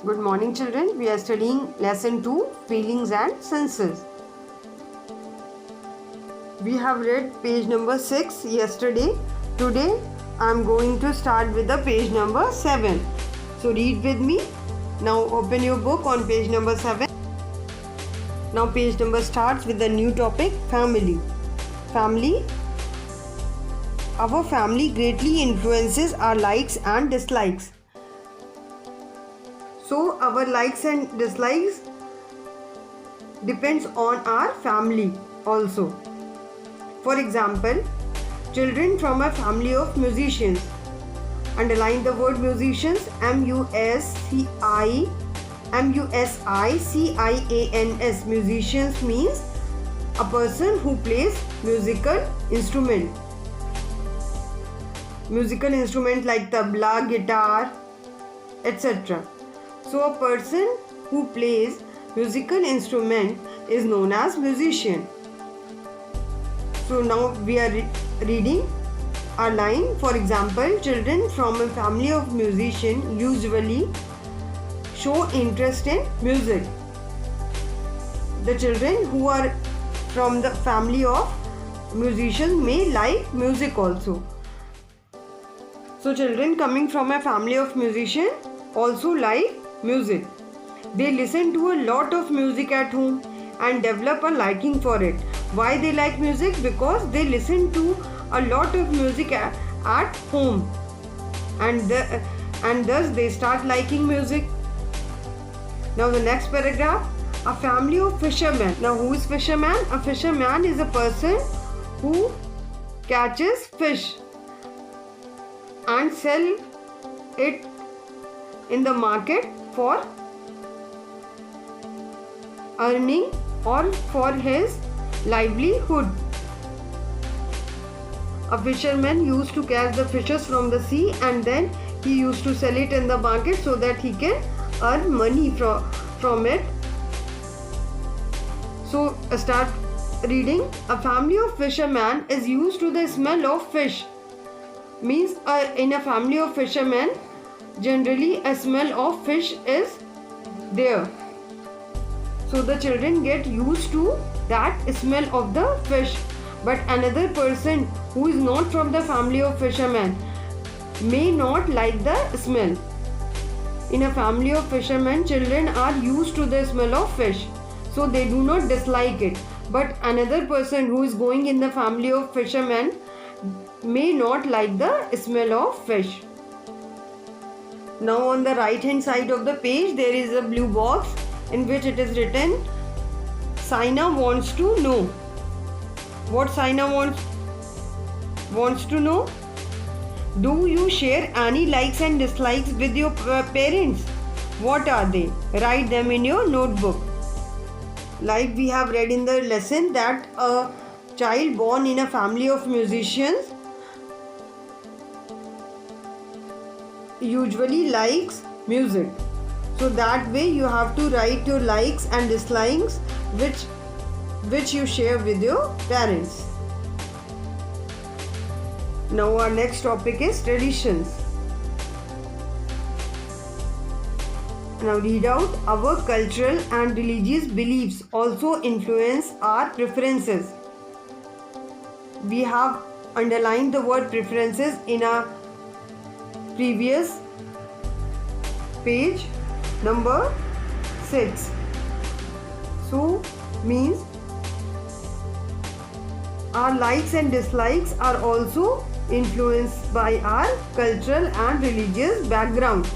Good morning, children. We are studying lesson 2, feelings and senses. We have read page number 6 yesterday. Today I am going to start with the page number 7. So read with me. Now open your book on page number 7. Now page number starts with the new topic, family. Family. Our family greatly influences our likes and dislikes. So our likes and dislikes depends on our family also. For example, children from a family of musicians. Underline the word musicians, M-U-S-I-C-I-A-N-S. Musicians means a person who plays musical instrument. Musical instrument like tabla, guitar, etc. So a person who plays musical instrument is known as musician. So now we are reading our line. For example, children from a family of musicians usually show interest in music. The children who are from the family of musicians may like music also. So children coming from a family of musicians also like music. They listen to a lot of music at home and develop a liking for it. Why they like music? Because they listen to a lot of music at home and thus they start liking music. Now the next paragraph, a family of fishermen. Now who is fisherman? A fisherman is a person who catches fish and sell it in the market for earning or for his livelihood. A fisherman used to catch the fishes from the sea and then he used to sell it in the market so that he can earn money from it. So start reading. A family of fishermen is used to the smell of fish. Means in a family of fishermen, generally a smell of fish is there. So the children get used to that smell of the fish. But another person who is not from the family of fishermen may not like the smell. In a family of fishermen, children are used to the smell of fish, so they do not dislike it. But another person who is going in the family of fishermen may not like the smell of fish. Now on the right hand side of the page there is a blue box in which it is written, Saina wants to know. What Saina wants to know? Do you share any likes and dislikes with your parents? What are they? Write them in your notebook. Like we have read in the lesson that a child born in a family of musicians usually likes music. So that way you have to write your likes and dislikes which you share with your parents. Now our next topic is traditions. Now read out, our cultural and religious beliefs also influence our preferences. We have underlined the word preferences in our previous page number 6. So means our likes and dislikes are also influenced by our cultural and religious background.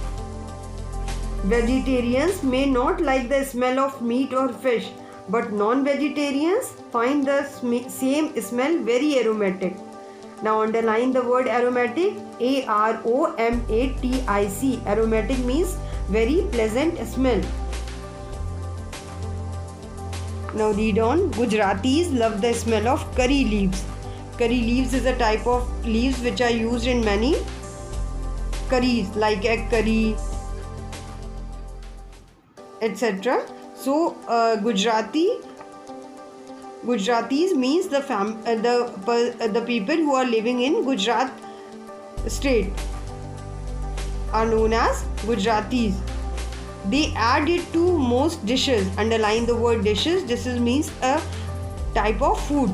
Vegetarians may not like the smell of meat or fish, but non-vegetarians find the same smell very aromatic. Now underline the word aromatic, A-R-O-M-A-T-I-C. Aromatic means very pleasant smell. Now read on. Gujaratis love the smell of curry leaves. Curry leaves is a type of leaves which are used in many curries like egg curry, etc. So Gujaratis means the people who are living in Gujarat state are known as Gujaratis. They add it to most dishes. Underline the word dishes. Dishes means a type of food.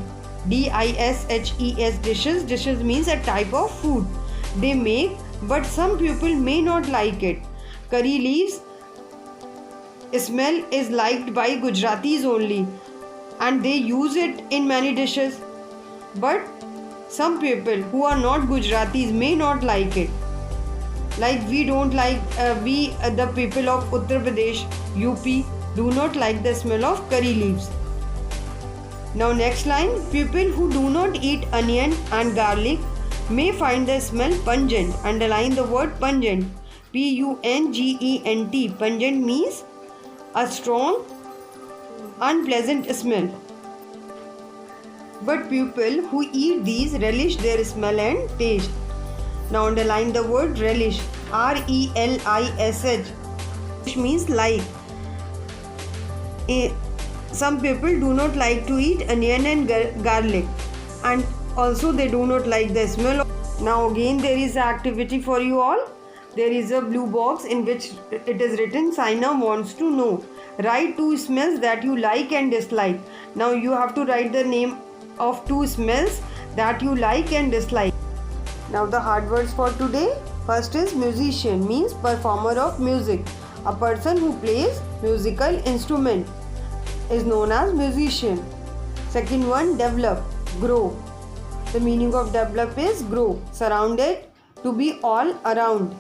DISHES, dishes. Dishes means a type of food they make, but some people may not like it. Curry leaves smell is liked by Gujaratis only, and they use it in many dishes. But some people who are not Gujaratis may not like it. Like we don't like, the people of Uttar Pradesh, UP, do not like the smell of curry leaves. Now next line, people who do not eat onion and garlic may find the smell pungent. Underline the word pungent. PUNGENT. Pungent means a strong, unpleasant smell. But people who eat these relish their smell and taste. Now underline the word relish. RELISH, which means like. Some people do not like to eat onion and garlic, and also they do not like the smell. Now again there is an activity for you all. There is a blue box in which it is written, Saina wants to know. Write 2 smells that you like and dislike. Now you have to write the name of 2 smells that you like and dislike. Now the hard words for today. First is musician, means performer of music. A person who plays musical instrument is known as musician. Second one, develop, grow. The meaning of develop is grow, surrounded, to be all around.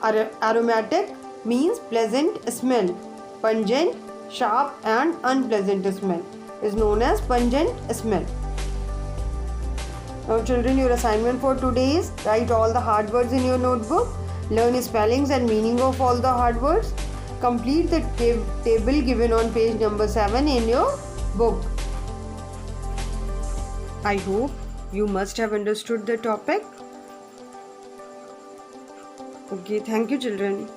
Aromatic means pleasant smell. Pungent, sharp and unpleasant smell is known as pungent smell. Now children, your assignment for today is write all the hard words in your notebook, learn spellings and meaning of all the hard words, complete the table given on page number 7 in your book. I hope you must have understood the topic. Okay, thank you children.